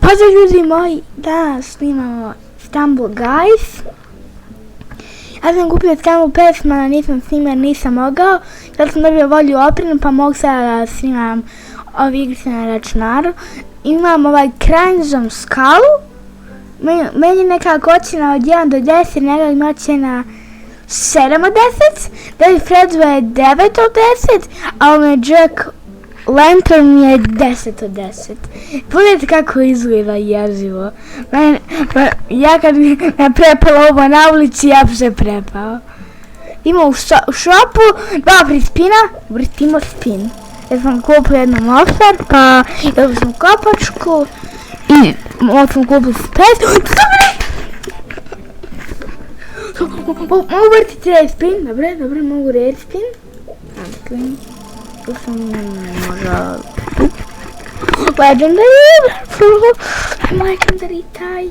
Pozdrav ljudi moji, danas snimamo Stumble Guys. Ja sam kupio Stumble pesma, nisam snimao jer nisam mogao. Sad sam dobio volju opremu pa mogu sada da snimam ove igrice na računaru. Imam ovaj Crimson skalu. Meni nekako ocjena od 1 do 10, nekako ima ocjena 7 od 10. David Fredzu je 9 od 10, a ovo je Jack Lantern je 10 od 10. Pogledajte kako izgleda jezivo. Ja kad bi me prepalo ovo na ulici, ja bi se prepao. Ima u šopu 2 free spina, vrtimo spin. Ja sam kupio jednu moped, pa jednu sam kopačku i ovo sam kupio spes. Mogu vrtiti red spin, dobre, mogu red spin. Tu sam možda legendary taj.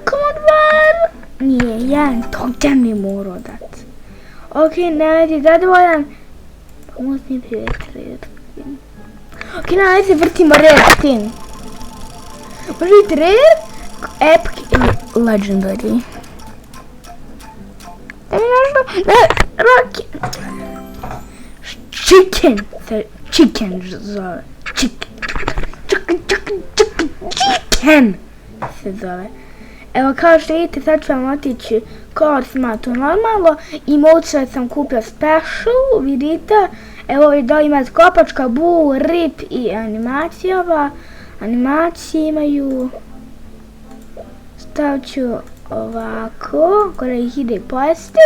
Come on, var! Nije, jedan token mi morao dat. Ok, ne, zadovoljan. Pomoć mi prijeti red spin. Ok, najde vrtimo red spin. Može biti red, epic i legendary. Da mi nešto, Chicken zove. Chicken se zove. Evo kao što vidite, sad ću vam otići koristima tu normalno i moću sam kupio special, vidite. Evo ovdje da imate kopačka, bull, rip i animacijova. Animacije imaju. Stavit ću ovako, kada ih ide pojesti.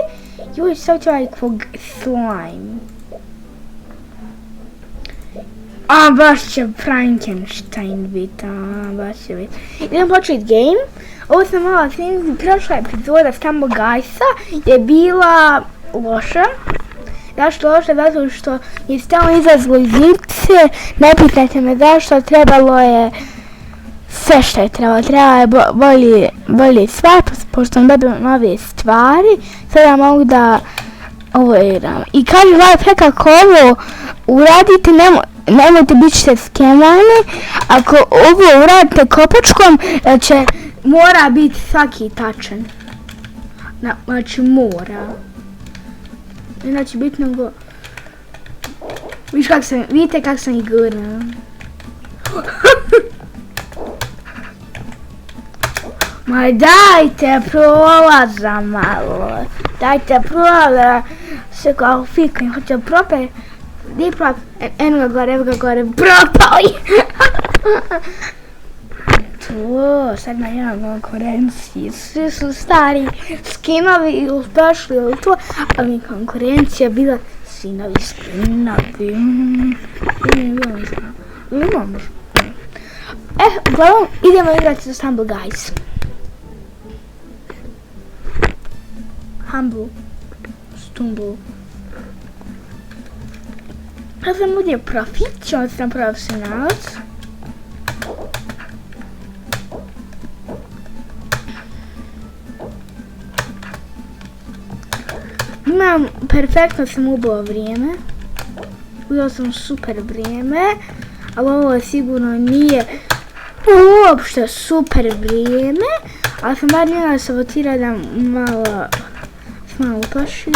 I uvijek stavit ću ovaj slime. A, baš će Frankenstein biti, baš će biti. Idem početi game. Ovo sam malo snimiti, prošla epizoda Stumble Guysa je bila loša. Zašto loša? Zato što je stalno izlazilo iz igrice. Ne pitajte me zašto, trebalo je sve što je trebalo. Trebalo je bolje stvari, pošto sam dobila nove stvari. Sada mogu da ovo igram. I kažem vam kako ovo uradite, nemojte biti skemani. Ako ovo uradite kopačkom, će mora biti svaki tačan. Znači mora. Znači biti nego. Vidite kako sam igrao. Ma dajte prolaza malo. Dajte prolaza. Se kao fikam, hoće prope. Gdje prop? Evo ga gore, propali! To, sad na jedan konkurenciji, svi su stari skinovi ili special ili to, a mi konkurencija bila svi novi skinovi. Uglavnom idemo igrati za Stumble Guys. Stumble. Ja sam ovdje profit, on sam profesionalac. Perfektno sam ubao vrijeme. Ubao sam super vrijeme, ali ovo sigurno nije uopšte super vrijeme, ali sam bar njega sabotirao da malo upaši.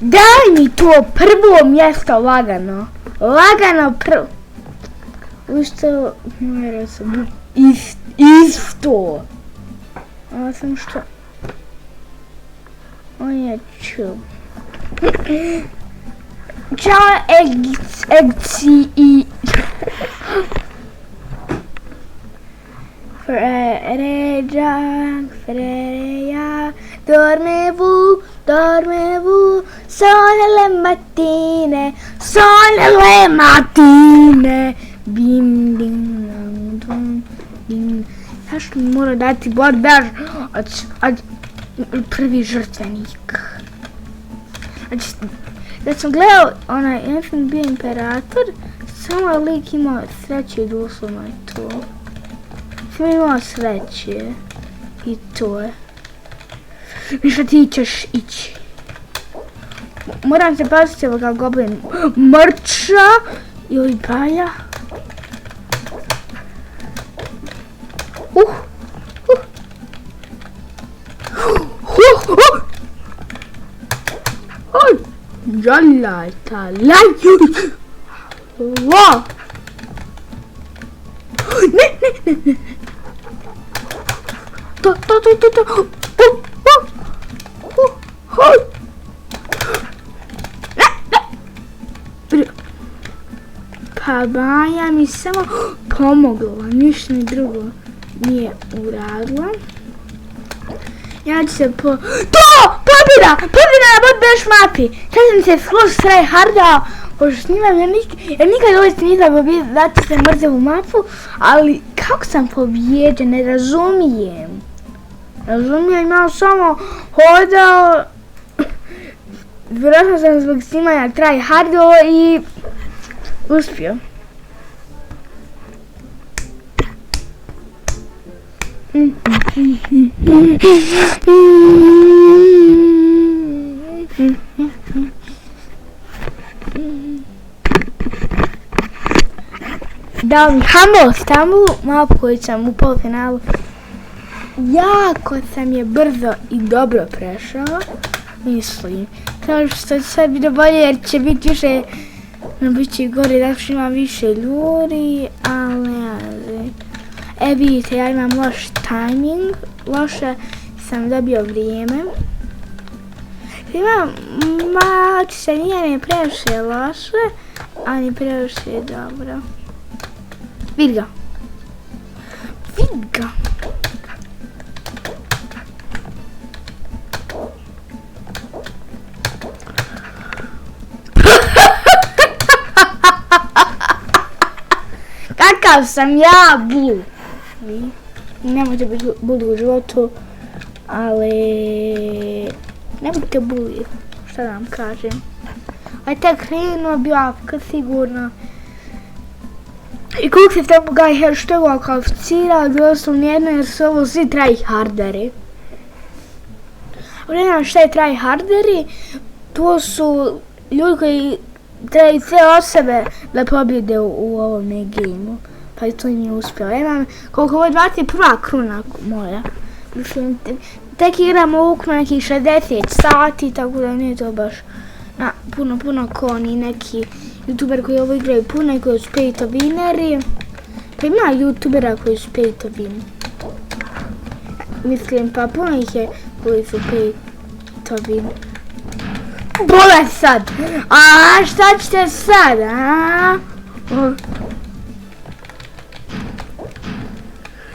Daj mi to prvo mjesto lagano. Lagano prvo. Ušto, morao sam isto. A sam što? On je čup. Ćao egci i... Freja, dormevo, sole le matine, bim, ding, dong, ding. Znaš mi mora dati bordaž od prvi žrtvenik. Znači, da sam gledao ja sam bio imperator, samo lik imao sreće i doslovno je to. Sam imao sreće i to je. Mišla ti ćeš ići. Moram se paziti ovoga goblin mrča ili baja. Jalla talaj. Wow. Ne. To. Pa Maja mi samo pomogla, ništa mi drugo nije uradila. Ja ću se pobjeda na bot mapi. Sad sam se skroz tryhardao, pošto snimam, jer nikad doista nisam pobjeda, zato sam mrzavu mapu, ali kako sam pobjeđen, ne razumijem. Imao samo hodao, vjerojatno sam zbog snimanja tryhardao i uspio. Dao mi Istanbul, mapu koju sam u polufinalu. Jako sam je brzo i dobro prešao, mislim. Kao što će sad biti bolje jer će biti više, bit će gore, zato što ima više ljudi, ali vidite, ja imam loš timing, loše sam dobio vrijeme. Se nije mi previše loše, ali previše dobro. Vid ga. Kakav sam ja bul. Nemojte biti buli u životu, ali ne budite buli, šta da vam kažem. A tek krenuo bio apka sigurno. I koliko se tamo gaj što je ovo kvalificirao, doslovno jedno jer su ovo svi tryharderi. Ne znam šta je tryharderi, to su ljudi koji trebaju sve osobe da pobjede u ovome gameu. Pa i to im je uspjelo. Ja imam koliko ovo je 21. kruna moja. Mislim, tek igramo ukupno nekih 60 sati, tako da nije to baš puno ko oni neki youtuber koji ovo igraju puno i koji su pay to winneri. Pa ima youtubera koji su pay to win. Mislim, pa puno ih je koji su pay to win. Bole sad! A šta ćete sad, a?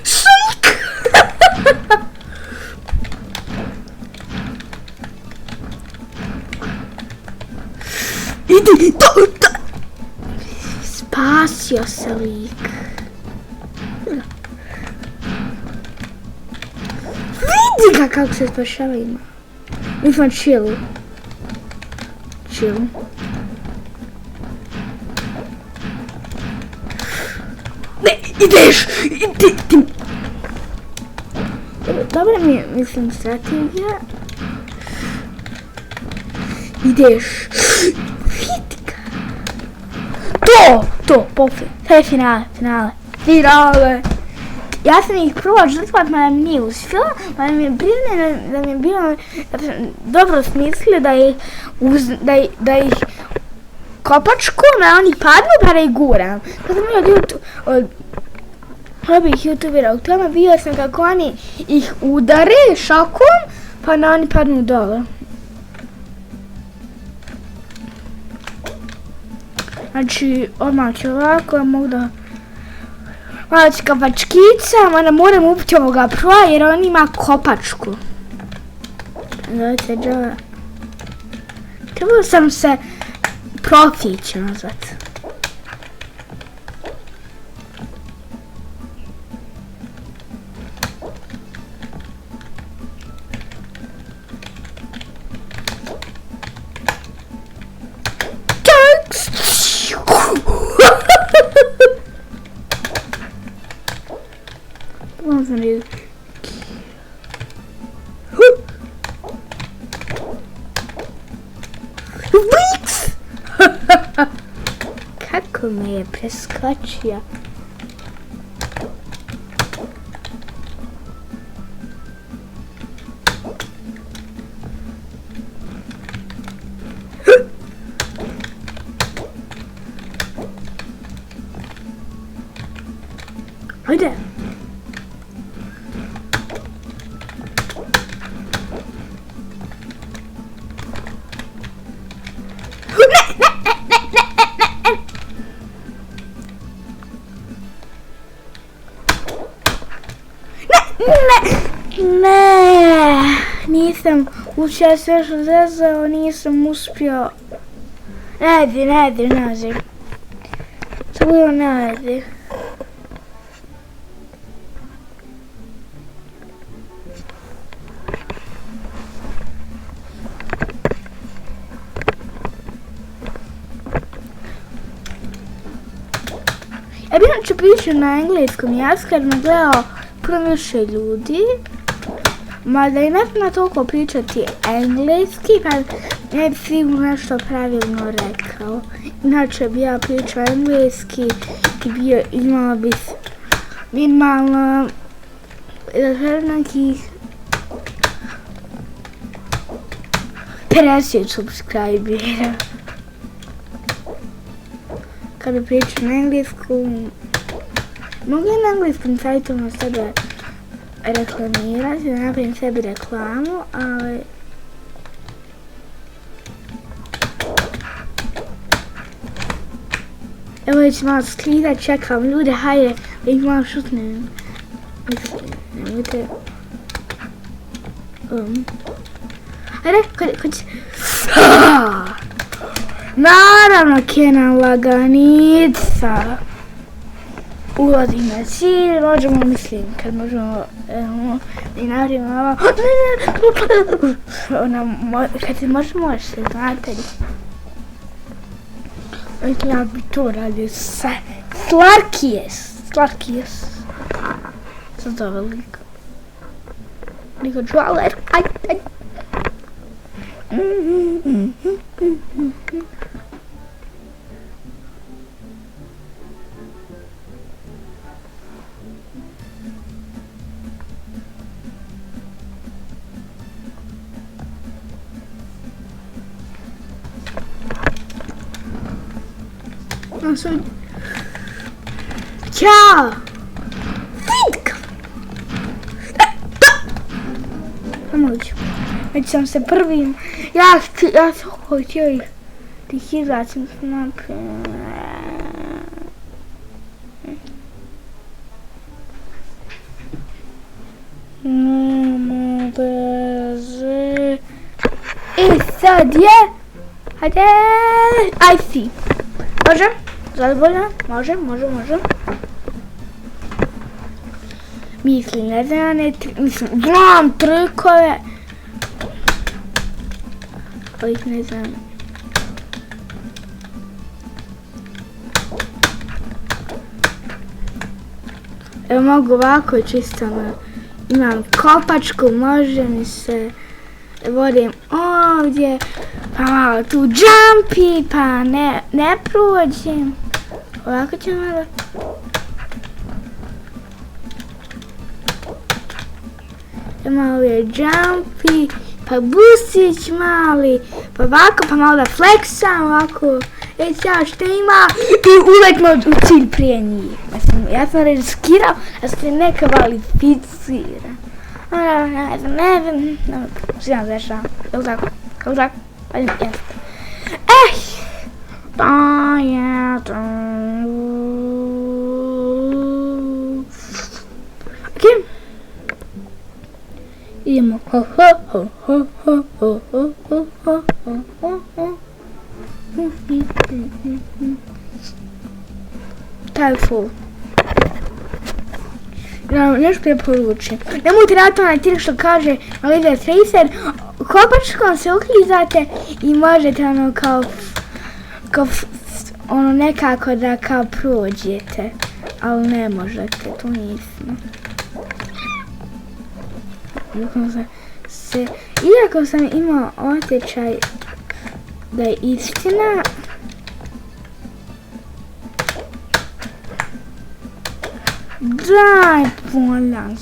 Šik! Idi, to! Spasio se lik. Vidi ga kako se spašava ima. Mislim, chill. Ne, ideš! Dobra mi je, mislim, strategija. Ideš! Vidi ga! To, pofej. Sve finale. Ja sam ih probao žrtvat, ma nam nije uspjela, ma nam je bilo dobro smislio da ih kopačkom, a oni padnu pa da ih guram. Kad sam od probih youtubera u tome, vidio sam kako oni ih udare šakom, pa da oni padnu dole. Znači, odmah ću ovako, mogu da... Malo ću kopačkica, mada moram upiti ovoga proa jer on ima kopačku. Dajte, trebao sam se profić nazvat. Kako me je preskočio. Ajde. Ne, nisam ušao sve što zezao, nisam uspio. Nađi. To bilo nađi. Ja bi inače pričao na engleskom jeziku kad me gledao puno više ljudi. Mada i ne znam toliko pričati engleski, pa ne bi sigurno nešto pravilno rekao. Inače bi ja pričao engleski i imala bi minimalno nekih 50 subscribera. Kad bi pričao na engleskom, mogu na engleskom sajtovima sebe reklamirati, da napravim sebi reklamu, ali evo već malo sklidat, čekam ljude, hajde, da ih malo šutnem. Nemojte. Hajde, kod će. Naravno, Kenan laganica. Ulazim na cilj, možemo, mislim, kad možemo i napravimo ovo. Kad se možemo se, znate li? Ja bi to radio sve. Slarkijes. Sad zove lik. Liko džualer, aj. Ćao! Vidka! Pomoću. Već sam se prvim. Ja sam hoćeo ih da ih izbacim s mapi. Nema veze. I sad je. Hajde. I see. Može? Zadovoljno? Može. Mislim, ne znam, znam trikove. Ovih ne znam. Evo mogu ovako čisto, imam kopačku, može mi se, vodim ovdje, pa malo tu jumpi, pa ne prođem. Ovako ću malo. Malo je jumpi, pa bustić mali, pa ovako, pa malo da fleksam ovako. Ja što ima i uletno u cilj prije njih. Ja sam riskirao da se ne kvalificira. Ne znam, svijem zešao. Kako tako? Pa jeste. To je to. Ok. Idemo. Taj full. Nešto preporučujem. Nemojte raditi onaj trik što kaže Malida Tracer. Kopačkom se uklizate i možete ono kao ono nekako da kao prođete. Ali ne možete, to nismo. Iako sam imao osjećaj da je istina, daj polaz.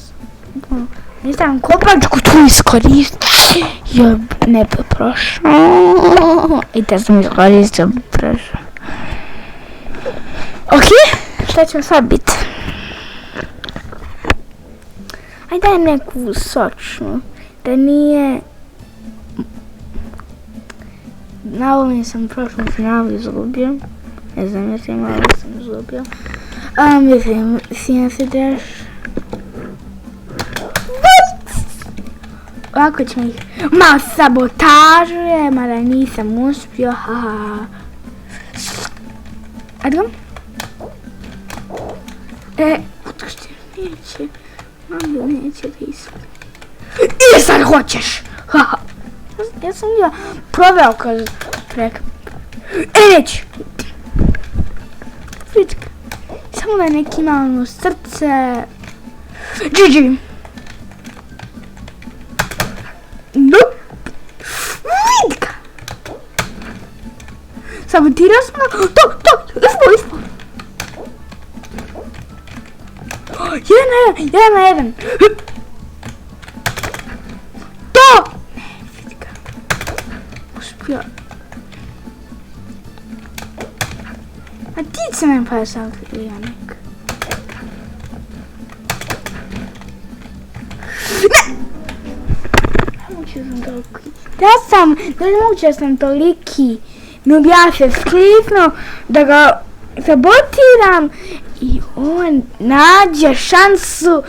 Nisam kopačku tu iskoristio. Ja ne bi prošao. I da sam iskoristio bi prošao. Ok, šta ćemo sad biti? Ajde daj neku sočnu, da nije... Na ovim sam u prošlom finalu izgubio. Ne znam, ja sam malo sam izgubio. Mislim, sina se daš... Ovako ćemo ih malo sabotažuje, mada nisam uspio, haha. Igram? Otošte, neće. Mami neće da ispada. I sad hoćeš! Haha. Ja sam ga proveo kad preka. Neće! Frička. Samo da neki ima ono srce. GG! Nope! Vidi ga! Sabotirao sam ga. Ispao! Jedan na jedan. To! Ne, vidi ga. Uspio. A ti se me pa sam Janek. Nemoguće da sam toliki noob, ja se skliznu da ga sabotiram i on nađe šansu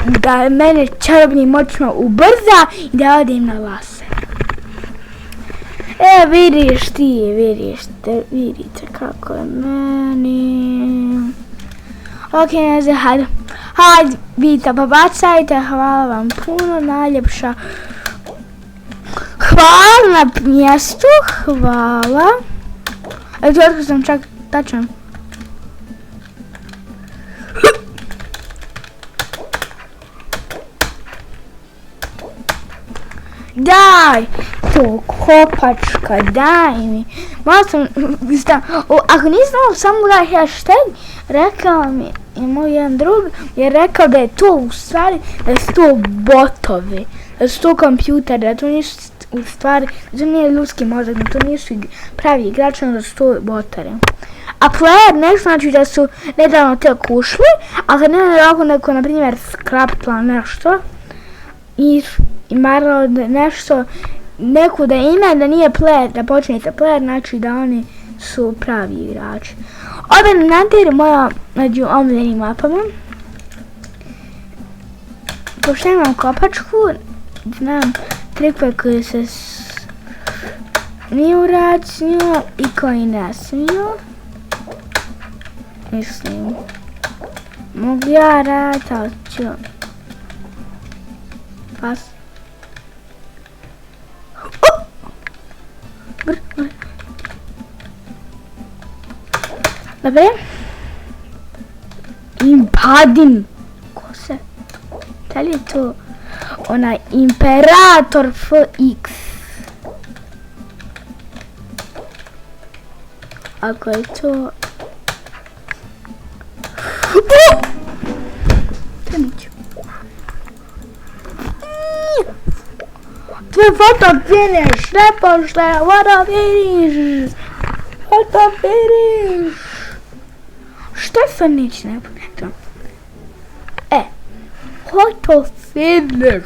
da mene čarobnim moćima ubrza i da odim na laser. Vidiš ti, vidite kako je meni. Ok, hajde, vi to pobacajte, hvala vam puno, najljepša. Hvala na mjestu, hvala. Eto, otkako sam čak tačan. Daj, to kopačka, daj mi. Malo sam, ako nisam ovo samo gledaj hashtag, rekao mi je moj jedan drug, je rekao da je to u stvari, da su to botovi, da su to kompjuteri, da to nisu u stvari, da to nije ljudski mozak, da to nisu pravi igrači, da su to botori. A player ne znači da su nedavno tek ušli, a kad ne neko, na primjer, skrapla nešto, i maralo nešto, neku da ima, da nije player, da počnete player, znači da oni su pravi igrači. Ovdje nadir moja među omiljenim mapama. Pošto imam kopačku, znam trikove koje se smiju raditi s njom i koji ne smiju. Mislim, mogu ja raditi, ali ću... Pas. Dobre. Impadim. Ko se? Da li je to onaj Imperator FX? Ako je to... Trenuću. Tvoj foto vidiš, ne pošte, foto vidiš. Foto vidiš. Što je sad nič ne pošto? Foto finish.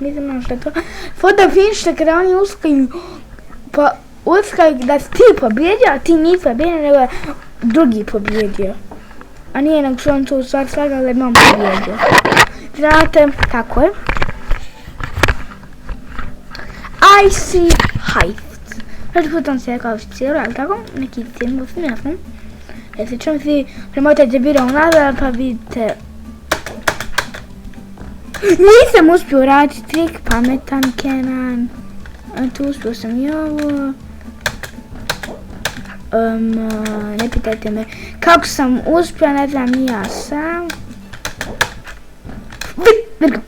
Nisam što je to. Foto finish je kada oni uskaju, pa uskaju da si ti pobjedio, a ti nisi pobjedio, nego je drugi pobjedio. A nije nego što on tu stvar slagali da je on pobjedio. Znate kako je? I see height. Prvi put on se je kao cijelo, ali tako? Neki simbol sam jasno. Jesi čemu si premotajte video unazad pa vidite. Nisam uspio raditi trik, pametan Kenan. Tu uspio sam i ovo. Ne pitajte me kako sam uspio, ne znam ni ja sam. Vidite.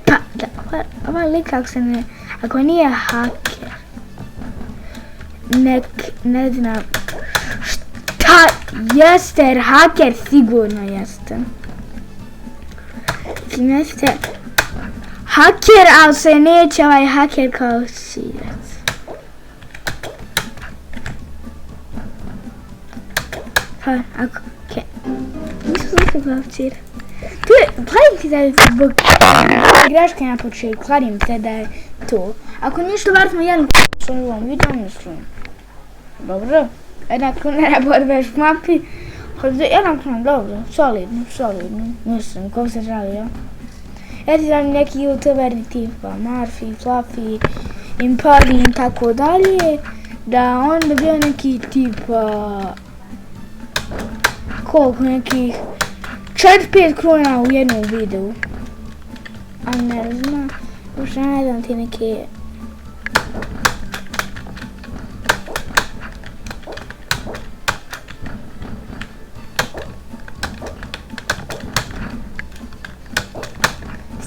Pa, da, ovaj lik ako se ne, ako nije haker, ne znam šta jeste, jer haker sigurno jeste. Mislim, jeste haker, ali se neće ovaj haker kao sirac. Pa, ako, nisu znači kao sirac. Kladim ti da je zbog greške na početku, kladim te da je to. Ako ništa, bar smo jedan u ovom videu, mislim. Dobro, jedna kruna ne borbeš u mapi. Jedna kruna, dobro, solidno, mislim, ko se žalio. Ja ti znam neki youtuberi tipa Marfi, Fluffy, Impari i tako dalje, da on dobio neki tipa, koliko nekih 4-5 kruna u jednom videu. A ne znam, uopšte ne znam ti neke...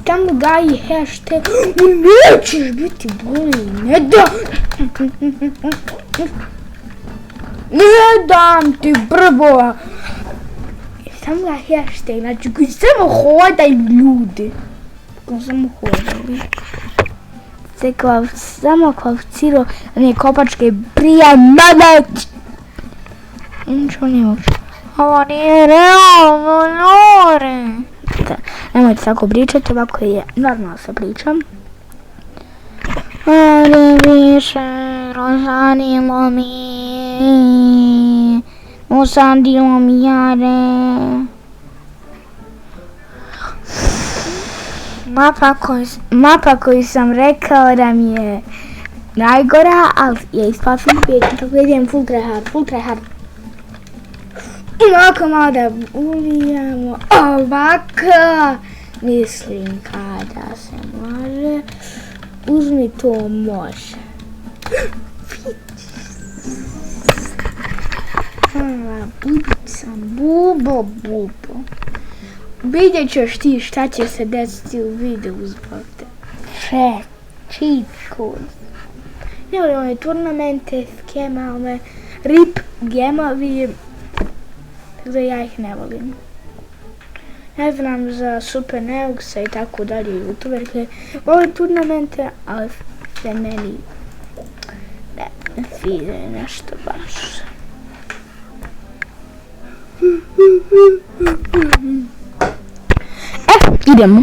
Tamo daji hashtag, nećeš biti bolji, ne da! Ne dam ti brbo! Tamo daji hashtag, znači koji samo hodaju ljudi. Koji samo hodaju. Samo kvalificirao one kopačke prijamadac. Ničo ne može. Ovo nije realno, Lore. Nemojte tako pričati, ovako je normalno se pričam. Ali više rozanilo mi, usadilo mi jare. Mapa koju sam rekao da mi je najgora, ali je ispala sam prijeti, tako idem full tryhard. Ovako malo da ulijemo, ovako, mislim kada se može, uzmi to može. Bubo. Vidjet ćeš ti šta će se desiti u videu zbog te. Cheat code. Ne volim ove turnamente, skemove, rip gemovi. Tako da ja ih ne volim. Ne znam za Super Neugsa i tako dalje youtuberke. Volim turnamente, ali se meni ne sviđa nešto baš. Idemo.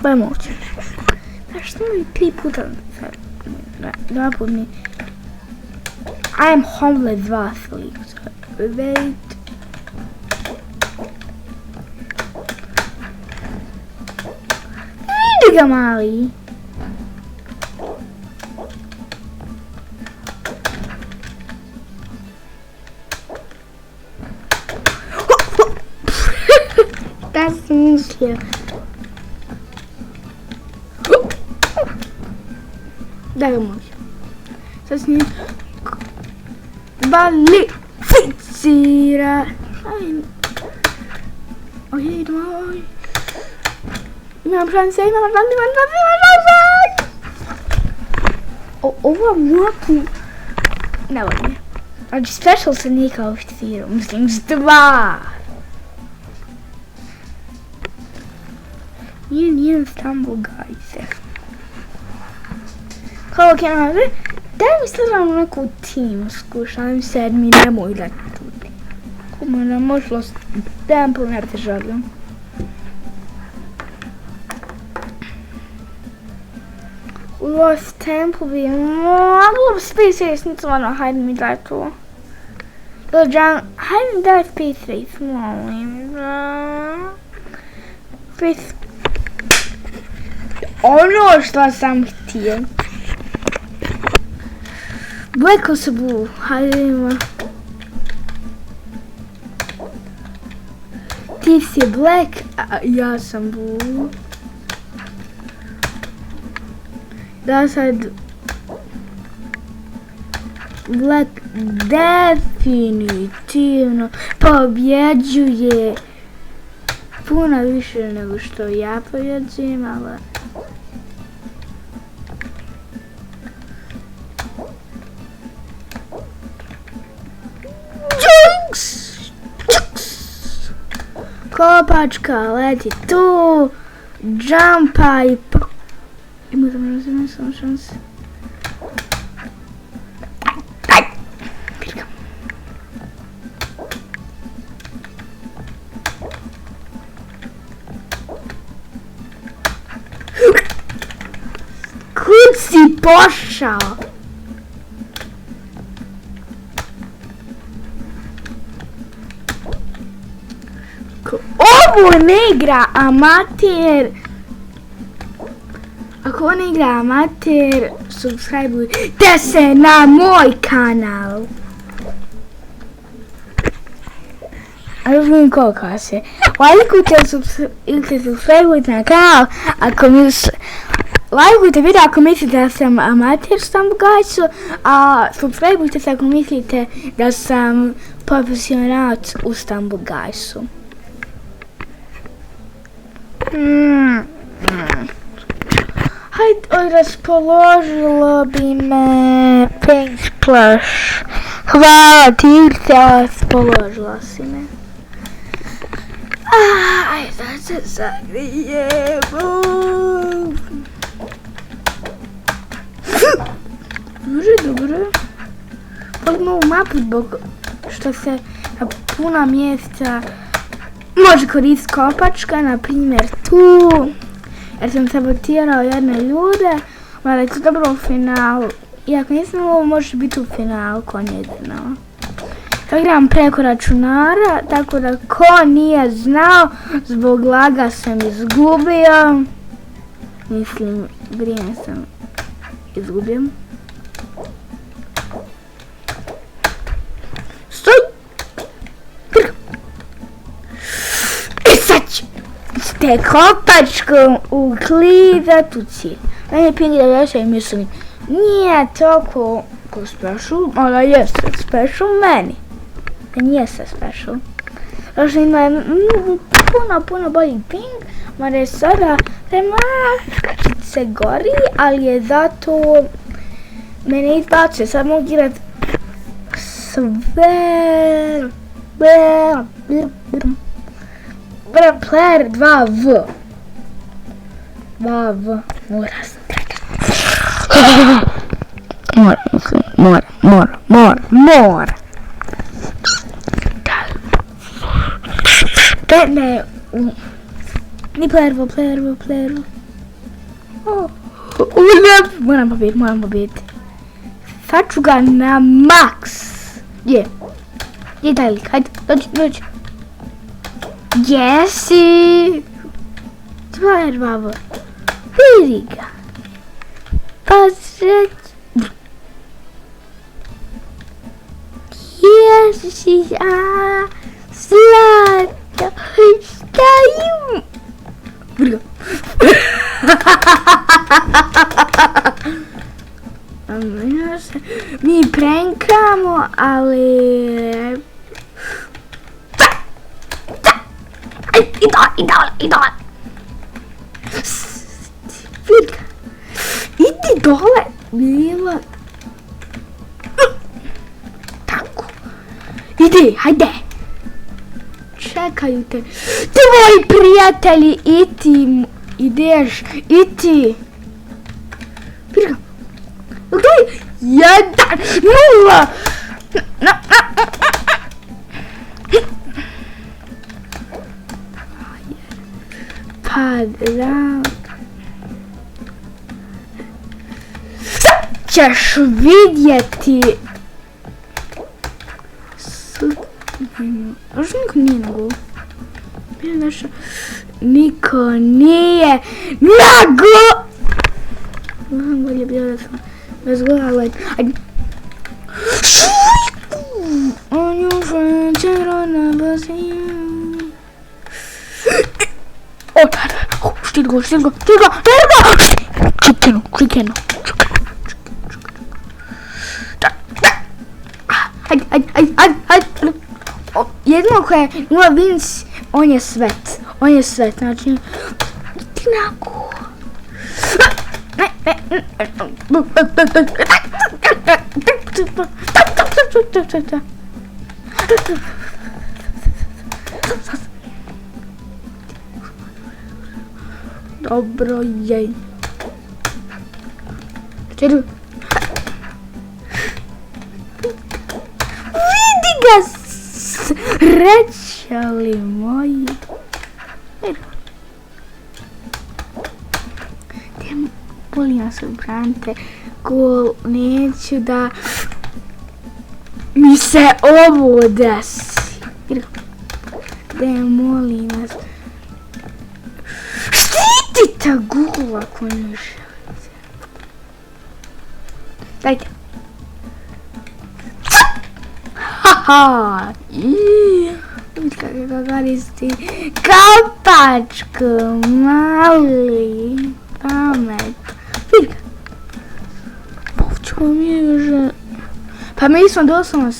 Pa je moće. Znaš što mi 3 puta dva put mi I am homeless 2 sleeps. Wait. Vidi ga mali. Da sam mislio. Da ga može. Sad s njim kvalificira. Ojej, doj. Imam šanse. Ova mapu ne volim. Znači special se nije kvalificirao. Mislim, stvar. Nije Istanbul, guys. Kao ok, daj mi stvarno neku timsku, šalim sedmi, nemoj da tudi. Kuma da možeš Lost Temple, ne te želim. Lost Temple bi moglo Space Race, nic ono, hajde mi daj to. Hajde mi daj Space Race, molim. Space... Ono što sam htio. Black or blue? Hajde ima. Ti si black, a ja sam blue. Da sad... Black definitivno pobjeđuje. Puno više nego što ja pobjeđujem, ali... Kopačka leti tu, jumpa i ima da me razumije samo šanse. si pošao? Ovo ne igra amater. Ako on igra amater, subscribeujte se na moj kanal. Ali vidim koliko se. Lajkujte ili subscribeujte na kanal lajkujte video ako mislite da sam amater stambugajcu, a subscribeujte se ako mislite da sam profesionalac u stambugajcu. Hajde, raspoložilo bi me Pink Plush. Hvala ti, raspoložila si me. Ajde, da se zagrijemo. Dobro. Volim ovu mapu zbog što se na puna mjesta može koristiti kopačka, na primjer tu. Jer sam sabotirao jedne ljude, mada je to dobro u finalu. Iako nisam ovo, može biti u finalu ko nije znao. To igram preko računara, tako da ko nije znao, zbog laga sam izgubio. Mislim, vrijeme sam izgubio. Stoj! I sad ću s te kopačkom uklizat u cilj. Meni je pingi da veća i mislim, nije toliko special, ali jeste special meni. Nije se special. Znači ima puno bolji ping, mada je sada se gori, ali je zato mene izbacuje. Sad mogu irat sve player 2V. 2V. Mora sam prekat. Mora. Ne. Ni player. Moram pobediti. Sad ću ga na max. Je daj lik, hajde, dođi. Jesi. Player 2V. Vidi ga. Pa sreć. Jesi, slatka. Šta im? Vidi ga. Mi prankamo, ali... I dole. Idi dole. Mila. Tako. Idi, hajde. Čekaju te. Tvoji prijatelji, ideš. Vidi ga. Gdje? 1-0. Padam. Sad ćeš vidjeti. Još niko nije na golu. Niko nije na golu. Bolje bilo da sam bez gola, ali ajde. On your friend, na bazinu. Štit go. Čikeno. Hajde. Jedno koje ima Vince, on je svet, znači... Ti naku. Dobro je. Vidi ga, srećali moji. molim vas, branite gol, neću da mi se ovo desi. Da molim vas. Štitite gol ako ne želite. Dajte. Haha. Vidite kako ga koristi. Kapačko, mali. Pamet. Vidite. Povćemo mi že... Pa mi smo doslovno...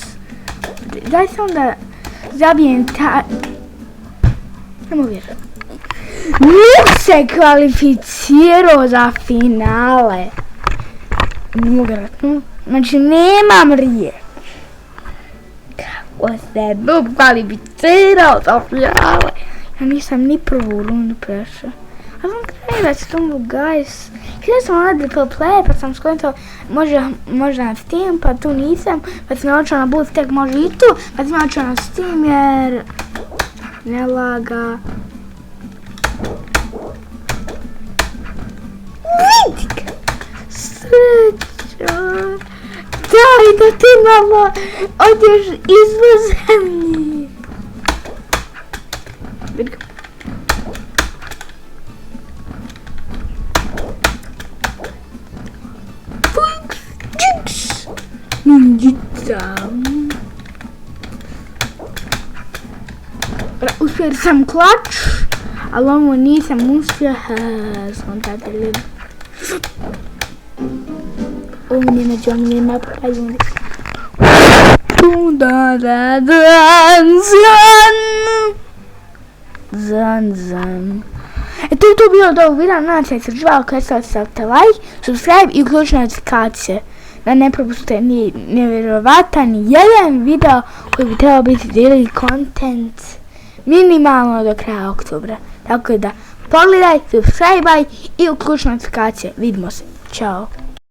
Daj sam da zabijem ta... Nemo vjerovati. Nik se kvalificirao za finale. Ne mogu vjerovati. Znači nemam riječ. Kako se Noob kvalificirao za finale. Ja nisam ni prvu rundu prešao. A sam krenuo s tom guys. Htio sam raditi po play, pa sam skontao možda na Steam, pa tu nisam. Pa sam naučio na Boost, tek može i tu. Pa sam naučio na Steam jer... Ne laga. Vidi ga! Srećo! Daj da ti malo odješ izvan zemlji! Vidi ga! Uspio sam klač, ali ovo nisam uspio. Skontate ljudi. Ovo nije među omiljenima, pađemo. Zan. E to je to bilo od ovog videa, nadam se živalo kada stavite like, subscribe i uključite notifikacije. Da ne propustite ni nevjerovatan jedan video koji bi trebao biti daily content minimalno do kraja oktobra. Tako da pogledaj, subscribe i uključite notifikacije. Vidimo se. Ćao.